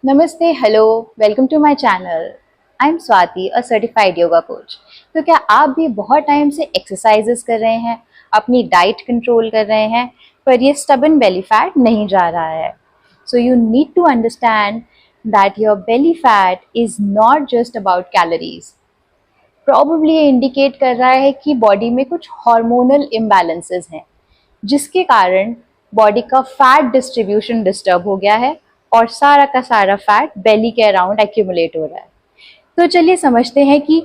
नमस्ते, hello, welcome to my channel. I am Swati, a certified yoga coach. तो क्या आप भी बहुत टाइम से एक्सरसाइजेस कर रहे हैं, अपनी डाइट कंट्रोल कर रहे हैं, पर ये स्टबन बेली फैट नहीं जा रहा है? So you need to understand that your belly fat is not just about calories. Probably ये इंडिकेट कर रहा है कि बॉडी में कुछ हार्मोनल इम्बैलेंसेस हैं, जिसके कारण बॉडी का फैट डिस्ट्रीब्यूशन डिस्टर्ब हो गया है और सारा का सारा फैट बेली के अराउंड एक्यूमुलेट हो रहा है। तो चलिए समझते हैं कि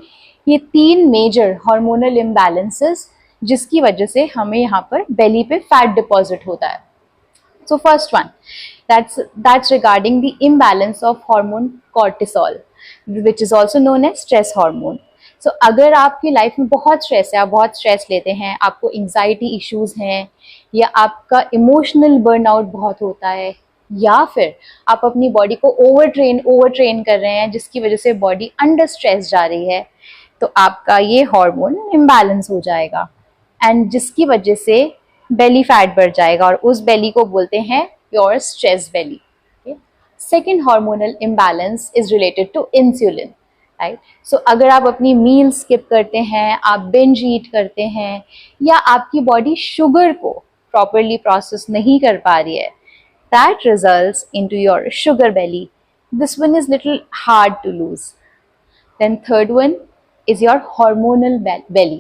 ये तीन मेजर हार्मोनल इम्बैलेंसेस जिसकी वजह से हमें यहाँ पर बेली पे फैट डिपॉजिट होता है। So first one, that's regarding the imbalance of hormone cortisol, which is also known as stress hormone. So अगर आपकी लाइफ में बहुत स्ट्रेस है, आप बहुत स्ट्रेस लेते हैं, आपको एंजाइटी इश्यूज हैं, या आपका इमोशनल बर्नआउट बहुत होता है, या फिर आप अपनी बॉडी को ओवर ट्रेन कर रहे हैं जिसकी वजह से बॉडी अंडर स्ट्रेस जा रही है, तो आपका ये हार्मोन इम्बैलेंस हो जाएगा एंड जिसकी वजह से बेली फैट बढ़ जाएगा और उस बेली को बोलते हैं pure stress belly. Second hormonal imbalance is related to insulin, right? So अगर आप अपनी मील स्किप करते हैं, आप बिंज ईट करते हैं, या आपकी बॉडी शुगर को प्रॉपरली प्रोसेस नहीं कर पा रही है, that results into your sugar belly. This one is little hard to lose. Then third one is your hormonal belly,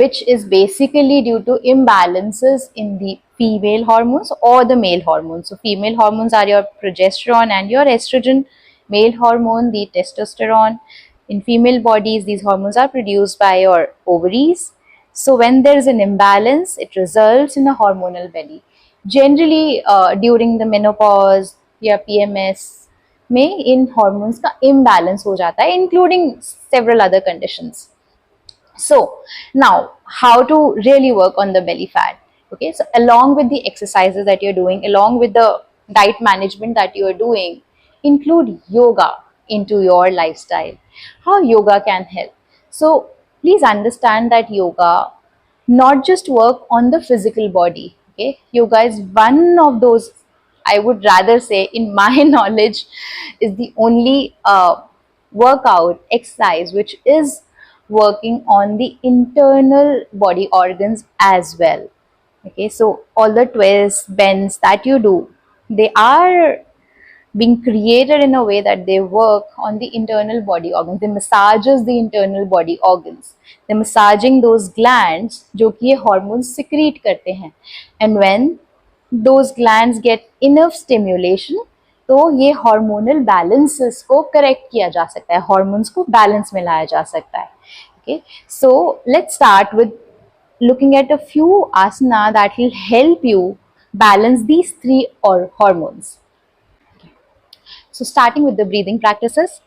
which is basically due to imbalances in the female hormones or the male hormones. So female hormones are your progesterone and your estrogen. Male hormone, the testosterone. In female bodies, these hormones are produced by your ovaries. So when there is an imbalance, it results in a hormonal belly. Generally, during the menopause या PMS में इन hormones का imbalance हो जाता है, including several other conditions. So now, how to really work on the belly fat? Okay, so along with the exercises that you're doing, along with the diet management that you're doing, include yoga into your lifestyle. How yoga can help? So please understand that yoga not just work on the physical body. Okay, yoga is one of those, I would rather say, in my knowledge, is the only workout exercise which is working on the internal body organs as well. Okay, so all the twists, bends that you do, they are being created in a way that they work on the internal body organs. They massages the internal body organs. They're massaging those glands जो कि ये hormones secrete करते हैं. And when those glands get enough stimulation, तो ये hormonal balances को correct किया जा सकता है, hormones को balance में लाया जा सकता है. Okay, so let's start with looking at a few asana that will help you balance these three hormones. So starting with the breathing practices,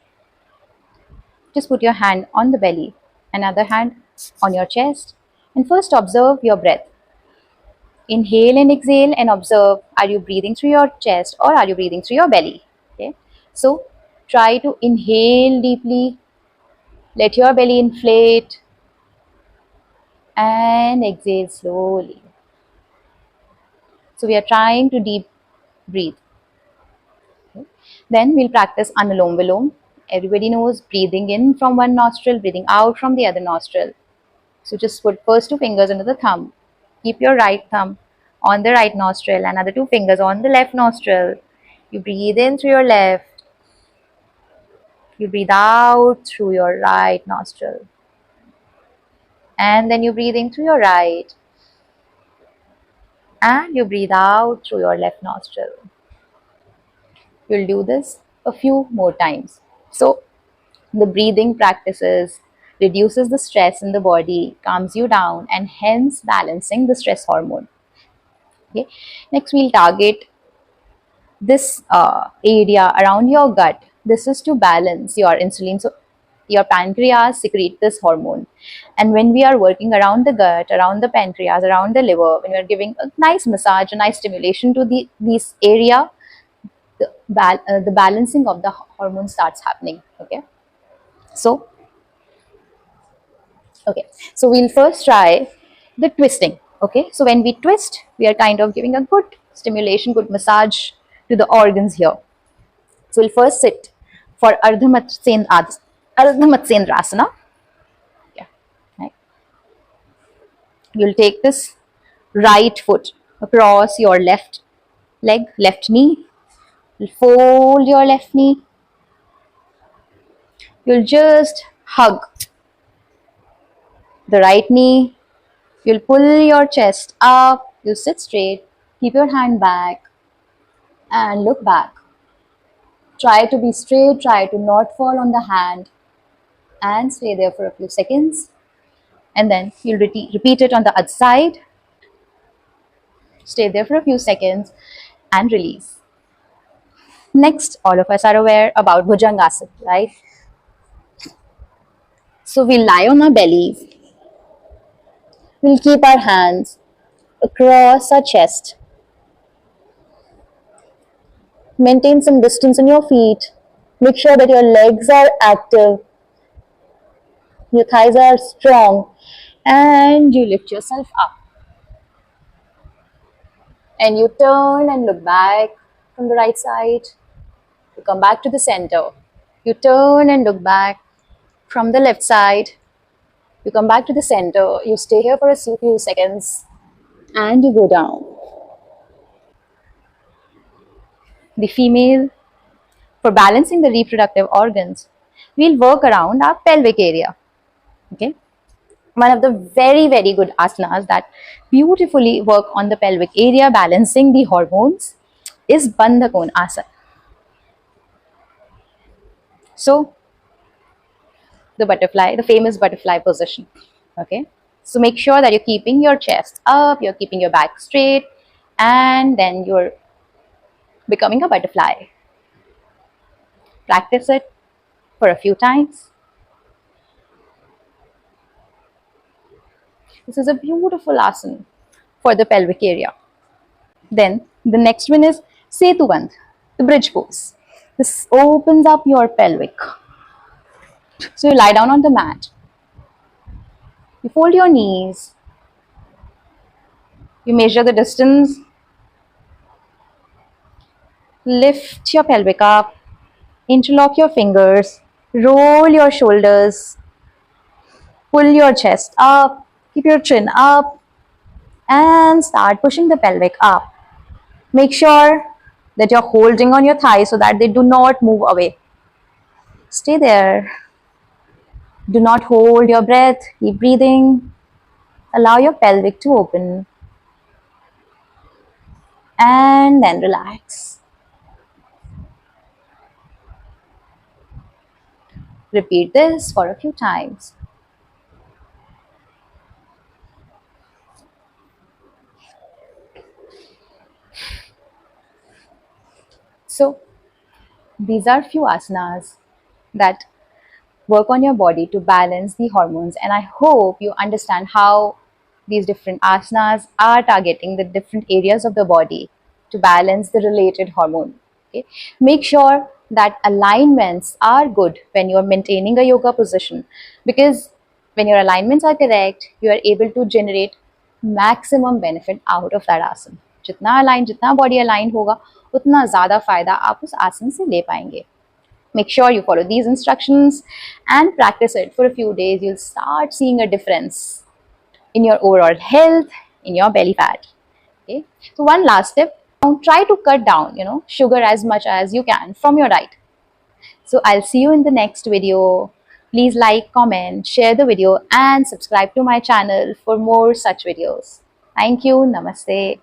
just put your hand on the belly, another hand on your chest, and first observe your breath. Inhale and exhale and observe, are you breathing through your chest or are you breathing through your belly? Okay, so try to inhale deeply, let your belly inflate, and exhale slowly. So we are trying to deep breathe. Okay. Then we'll practice Anulom Vilom. Everybody knows breathing in from one nostril, breathing out from the other nostril. So just put first two fingers under the thumb. Keep your right thumb on the right nostril and other two fingers on the left nostril. You breathe in through your left. You breathe out through your right nostril. And then you breathe in through your right. And you breathe out through your left nostril. You'll do this a few more times. So the breathing practices reduces the stress in the body, calms you down, and hence balancing the stress hormone. Okay. Next, we'll target this area around your gut. This is to balance your insulin. So your pancreas secrete this hormone, and when we are working around the gut, around the pancreas, around the liver, when we are giving a nice massage, a nice stimulation to this area, the balancing of the hormone starts happening. Okay, so we'll first try the twisting. Okay, so when we twist, we are kind of giving a good stimulation, good massage to the organs here. So we'll first sit for Ardha Matsyendrasana. Yeah. Right. You'll take this right foot across your left leg, left knee. You'll fold your left knee. You'll just hug the right knee. You'll pull your chest up. You'll sit straight. Keep your hand back and look back. Try to be straight. Try to not fall on the hand and stay there for a few seconds. And then you'll repeat it on the other side. Stay there for a few seconds and release. Next, all of us are aware about Bhujangasana, right? So we lie on our bellies. We'll keep our hands across our chest. Maintain some distance on your feet. Make sure that your legs are active. Your thighs are strong. And you lift yourself up. And you turn and look back from the right side. You come back to the center. You turn and look back from the left side. You come back to the center. You stay here for a few seconds. And you go down. The female, for balancing the reproductive organs, we'll work around our pelvic area. Okay. One of the very, very good asanas that beautifully work on the pelvic area, balancing the hormones, is Bandha Konasana. So, the butterfly, the famous butterfly position. Okay. So make sure that you're keeping your chest up, you're keeping your back straight, and then you're becoming a butterfly. Practice it for a few times. This is a beautiful asana for the pelvic area. Then the next one is Setubandh, the bridge pose. This opens up your pelvic. So you lie down on the mat. You fold your knees. You measure the distance. Lift your pelvic up. Interlock your fingers. Roll your shoulders. Pull your chest up. Keep your chin up. And start pushing the pelvic up. Make sure that you're holding on your thighs so that they do not move away. Stay there. Do not hold your breath. Keep breathing. Allow your pelvic to open. And then relax. Repeat this for a few times. So, these are few asanas that work on your body to balance the hormones, and I hope you understand how these different asanas are targeting the different areas of the body to balance the related hormone. Okay? Make sure that alignments are good when you are maintaining a yoga position, because when your alignments are correct, you are able to generate maximum benefit out of that asana. जितना body aligned होगा उतना ज़्यादा फायदा आप उस आसन से ले पाएंगे. Make sure you follow these instructions and practice it for a few days. You'll start seeing a difference in your overall health, in your belly fat. Okay. So one last tip, try to cut down, sugar as much as you can from your diet. So I'll see you in the next video. Please like, comment, share the video and subscribe to my channel for more such videos. Thank you. Namaste.